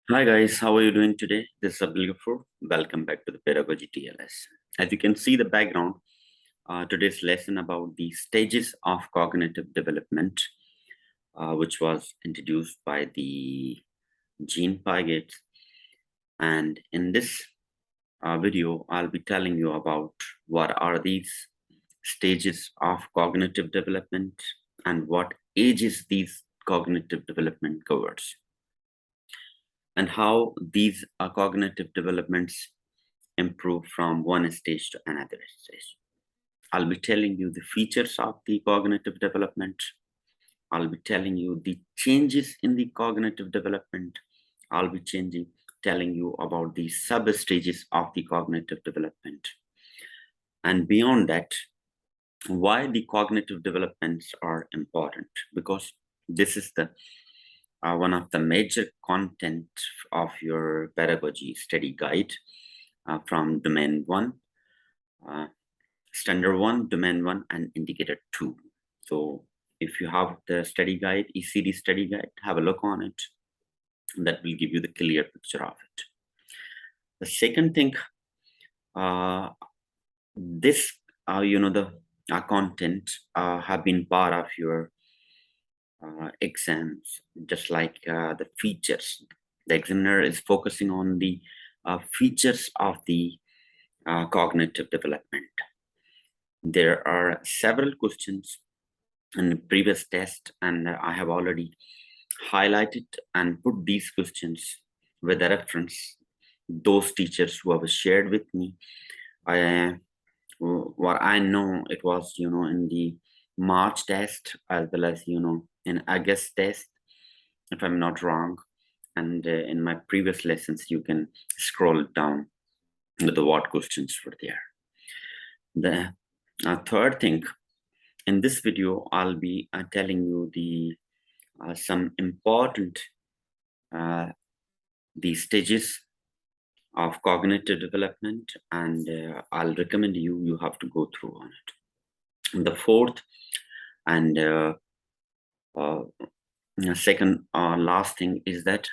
Hi guys, how are you doing today? This is Dreikur. Welcome back to the Pedagogy TLS. As you can see the background, today's lesson about the stages of cognitive development, which was introduced by the Jean Piaget. And in this video, I'll be telling you about what are these stages of cognitive development and what ages these cognitive development covers, and how these cognitive developments improve from one stage to another stage. I'll be telling you the features of the cognitive development. I'll be telling you the changes in the cognitive development. I'll be telling you about the substages of the cognitive development. And beyond that, why the cognitive developments are important, because this is the one of the major content of your pedagogy study guide from domain 1, standard 1, domain 1, and indicator 2. So if you have the study guide, ECD study guide, have a look on it. That will give you the clear picture of it. The second thing, this the content have been part of your exams, just like the features. The examiner is focusing on the features of the cognitive development. There are several questions in the previous test, and I have already highlighted and put these questions with a reference. Those teachers who have shared with me, what I know, it was in the March test, as well as in August test, if I'm not wrong. And in my previous lessons, you can scroll down with the what questions were there. The third thing, in this video, I'll be telling you the some important the stages of cognitive development, and I'll recommend you have to go through on it. And the fourth and second last thing is that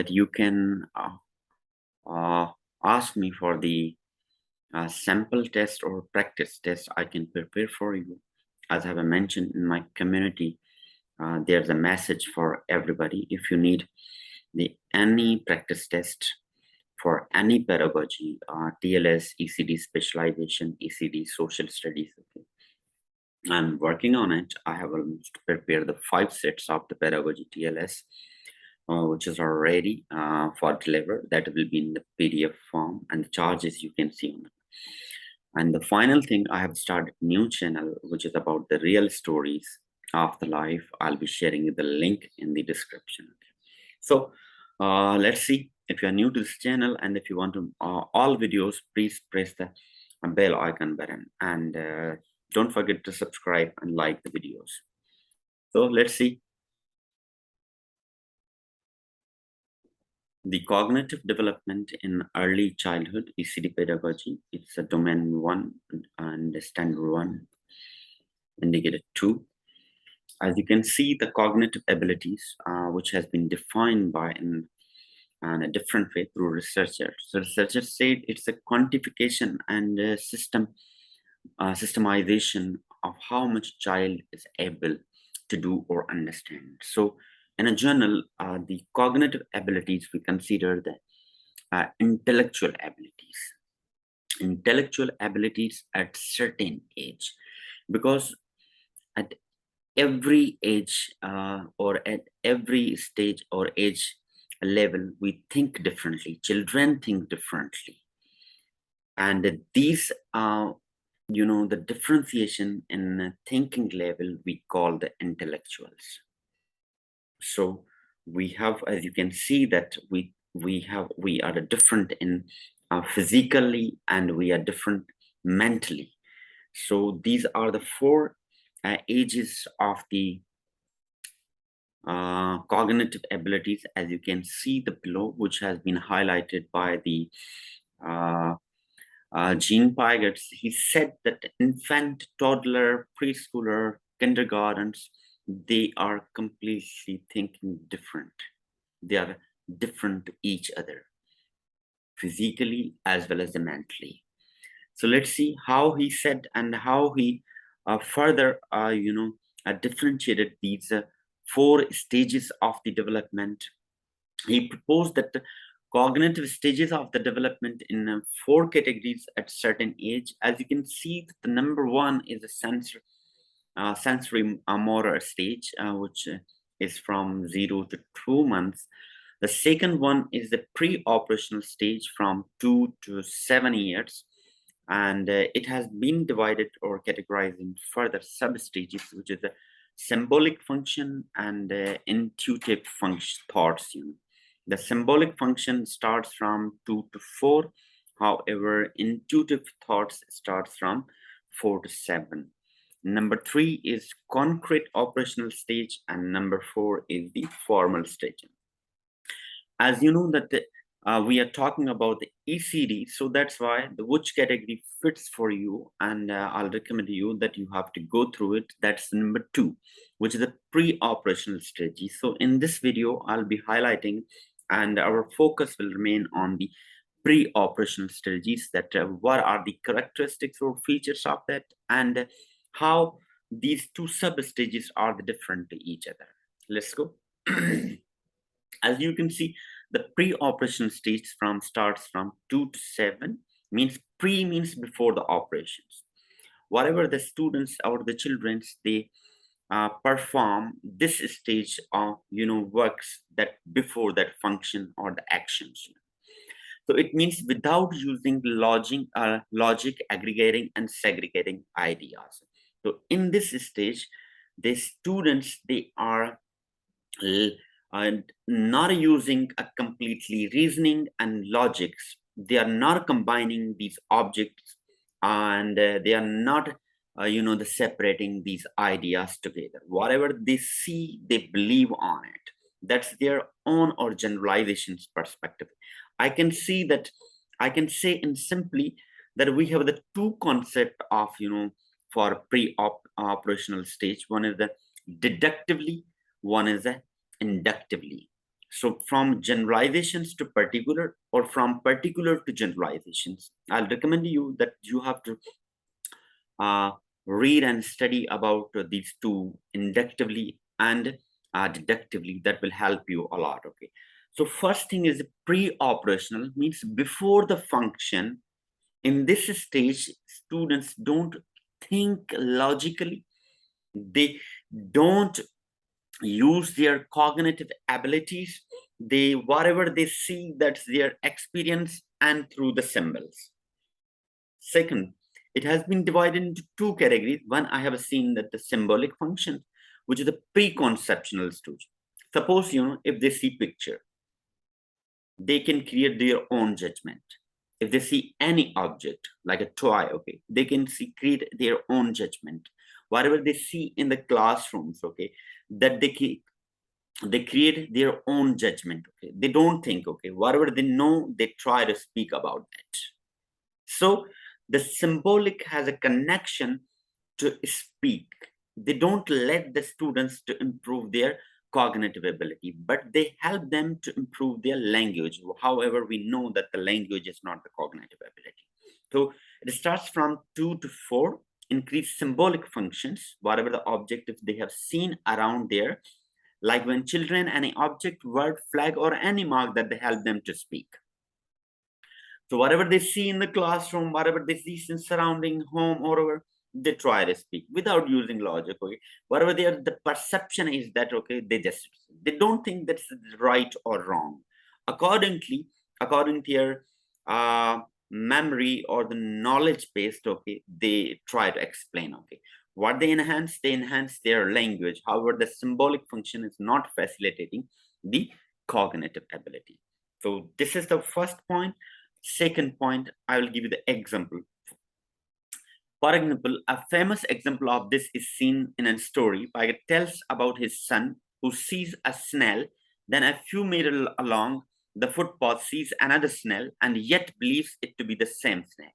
you can ask me for the sample test or practice test. I can prepare for you. As I have mentioned in my community, there's a message for everybody. If you need any practice test for any pedagogy, TLS, ECD specialization, ECD social studies, okay, I'm working on it. I have almost prepared the 5 sets of the pedagogy TLS, which is already for deliver. That will be in the PDF form, and the charges you can see on it. And the final thing, I have started a new channel, which is about the real stories of the life. I'll be sharing the link in the description. So let's see. If you are new to this channel and if you want to all videos, please press the bell icon button, and don't forget to subscribe and like the videos. So let's see. The cognitive development in early childhood, ECD pedagogy, it's a domain 1 and standard 1, indicator 2. As you can see, the cognitive abilities, which has been defined by in a different way through researchers. So researchers said it's a quantification and systemization of how much child is able to do or understand. So in a journal, the cognitive abilities, we consider the intellectual abilities at certain age, because at every age or at every stage or age level, we think differently. Children think differently, and these the differentiation in thinking level we call the intellectuals. So we have, as you can see, that we are different in physically, and we are different mentally. So these are the 4 ages of the cognitive abilities, as you can see the below, which has been highlighted by the Jean Piaget. He said that infant, toddler, preschooler, kindergartens, they are completely thinking different. They are different to each other, physically as well as mentally. So let's see how he said and how he further, differentiated these 4 stages of the development. He proposed that the cognitive stages of the development in 4 categories at certain age. As you can see, the number 1 is a sensorimotor stage, which is from 0 to 2 months. The second one is the pre-operational stage from 2 to 7 years. And it has been divided or categorized in further substages, which is the symbolic function and intuitive function thoughts. The symbolic function starts from 2 to 4. However, intuitive thoughts starts from 4 to 7. Number 3 is concrete operational stage, and number 4 is the formal stage. As you know that we are talking about the ECD, so that's why the which category fits for you, and I'll recommend you that you have to go through it. That's number 2, which is the pre-operational stage. So in this video, I'll be highlighting, and our focus will remain on the pre-operational stages, that what are the characteristics or features of that, and how these 2 sub-stages are different to each other. Let's go. As you can see, the pre-operational stage starts from 2 to 7, means pre means before the operations. Whatever the students or the children, they perform this stage of works that before that function or the actions. So it means without using logic, aggregating and segregating ideas. So in this stage, the students, they are and not using a completely reasoning and logics. They are not combining these objects, and they are not the separating these ideas together. Whatever they see, they believe on it. That's their own or generalizations perspective. I can see that, I can say in simply that we have the 2 concept of for pre-operational stage. One is the deductively, one is the inductively. So from generalizations to particular, or from particular to generalizations, I'll recommend you that you have to read and study about these 2, inductively and deductively. That will help you a lot. Okay, so first thing is pre-operational, means before the function. In this stage, students don't think logically, they don't use their cognitive abilities. They, whatever they see, that's their experience and through the symbols. Second, it has been divided into 2 categories. One, I have seen that the symbolic function, which is the pre-conceptual stage. Suppose if they see picture, they can create their own judgment. If they see any object like a toy, okay, they can create their own judgment. Whatever they see in the classrooms, okay, that they create their own judgment. Okay, they don't think. Okay, whatever they know, they try to speak about that. So the symbolic has a connection to speak. They don't let the students to improve their cognitive ability, but they help them to improve their language. However, we know that the language is not the cognitive ability. So it starts from 2 to 4, increase symbolic functions, whatever the objective they have seen around there, like when children, any object, word, flag, or any mark that they help them to speak. So whatever they see in the classroom, whatever they see in surrounding home or whatever, they try to speak without using logic. Okay, whatever the perception is that, okay, they don't think that's right or wrong. According to their memory or the knowledge based, okay, they try to explain. Okay, what they enhance their language. However, the symbolic function is not facilitating the cognitive ability. So this is the first point. Second point, I will give you the example. For example, a famous example of this is seen in a story. Piaget tells about his son who sees a snail, then a few meters along the footpath sees another snail and yet believes it to be the same snail.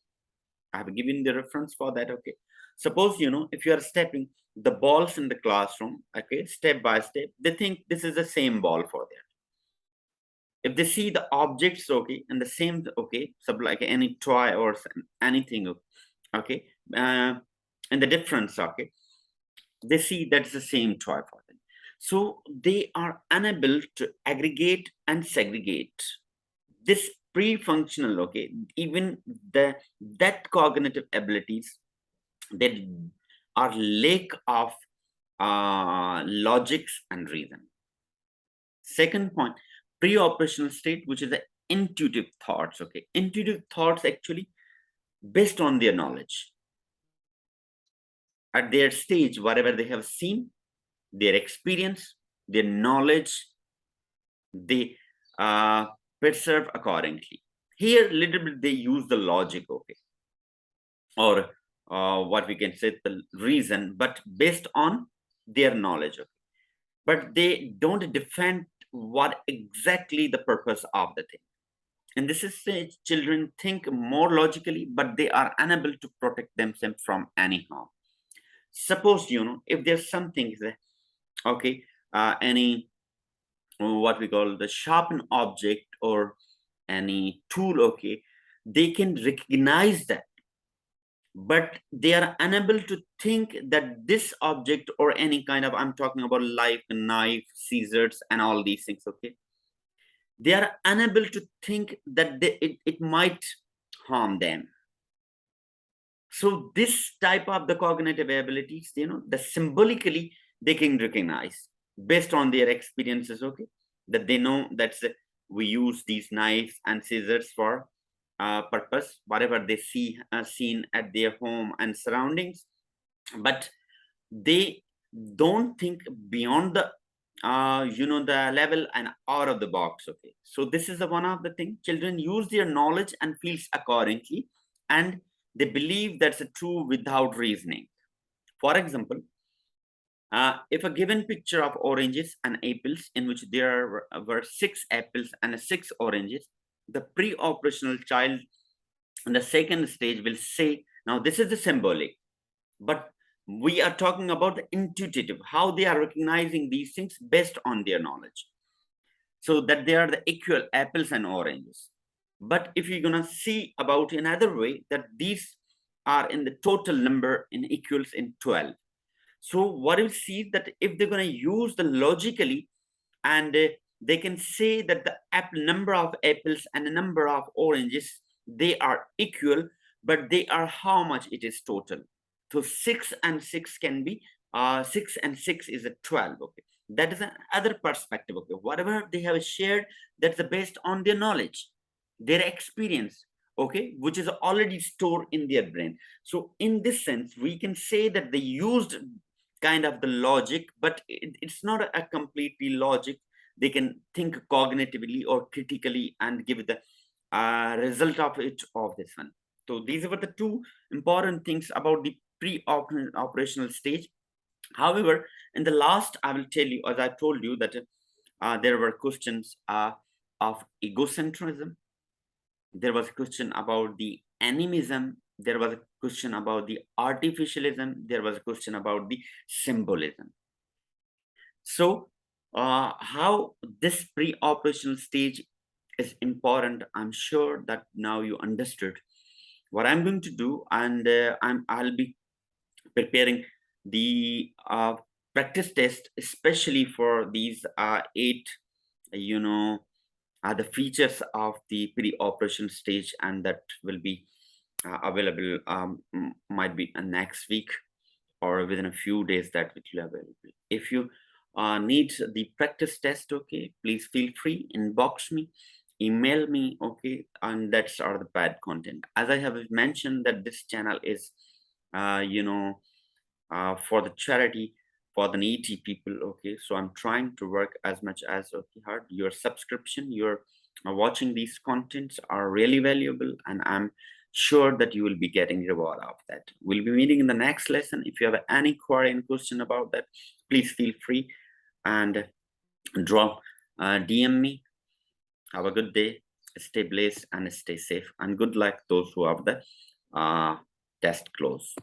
I have given the reference for that. Okay, suppose if you are stepping the balls in the classroom, okay, step by step, they think this is the same ball for them. if they see the objects, okay, and the same, okay, so like any toy or anything, okay, and the difference, okay, they see that's the same toy for them. So they are unable to aggregate and segregate this pre-functional, okay, even that cognitive abilities, that are lack of logics and reason. Second point, pre-operational state, which is the intuitive thoughts, okay, intuitive thoughts actually based on their knowledge at their stage, whatever they have seen, their experience, their knowledge, they perceive accordingly. Here little bit they use the logic, okay, or what we can say the reason, but based on their knowledge, okay. But they don't defend what exactly the purpose of the thing. And this is children think more logically, but they are unable to protect themselves from any harm. Suppose, if there's something, okay, any what we call the sharpen object or any tool, okay, they can recognize that, but they are unable to think that this object or any kind of, I'm talking about like knife, scissors, and all these things, okay, they are unable to think that it might harm them. So this type of the cognitive abilities, the symbolically they can recognize based on their experiences, okay, that they know that's we use these knives and scissors for purpose, whatever they see seen at their home and surroundings, but they don't think beyond the the level and out of the box, okay. So this is the one of the thing, children use their knowledge and feels accordingly, and they believe that's a true without reasoning. For example, if a given picture of oranges and apples in which there were 6 apples and 6 oranges, the pre-operational child in the second stage will say, now this is the symbolic, but we are talking about the intuitive, how they are recognizing these things based on their knowledge, so that they are the equal apples and oranges. But if you're gonna see about another way, that these are in the total number in equals in 12. So what you see that if they're gonna use the logically, and they can say that the number of apples and the number of oranges, they are equal, but they are how much it is total. So 6 and 6 can be 6 and 6 is a 12, okay. That is another perspective, okay. Whatever they have shared, that's based on their knowledge, their experience, okay, which is already stored in their brain. So in this sense, we can say that they used kind of the logic, but it's not a completely logic. They can think cognitively or critically and give the result of it of this one. So these were the two important things about the pre-operational stage. However, in the last, I will tell you, as I told you, that there were questions of egocentrism. There was a question about the animism. There was a question about the artificialism. There was a question about the symbolism. So how this pre-operational stage is important, I'm sure that now you understood. What I'm going to do, and I'll be preparing the practice test, especially for these 8, the features of the pre-operation stage, and that will be available, might be next week or within a few days, that will be available. If you need the practice test, okay, please feel free, inbox me, email me, okay, and that's are the bad content. As I have mentioned that this channel is for the charity, for the needy people, okay. So I'm trying to work as much as okay hard. Your subscription, your watching these contents are really valuable, and I'm sure that you will be getting reward of that. We'll be meeting in the next lesson. If you have any query and question about that, please feel free and drop DM me. Have a good day, stay blessed and stay safe, and good luck those who have the test close.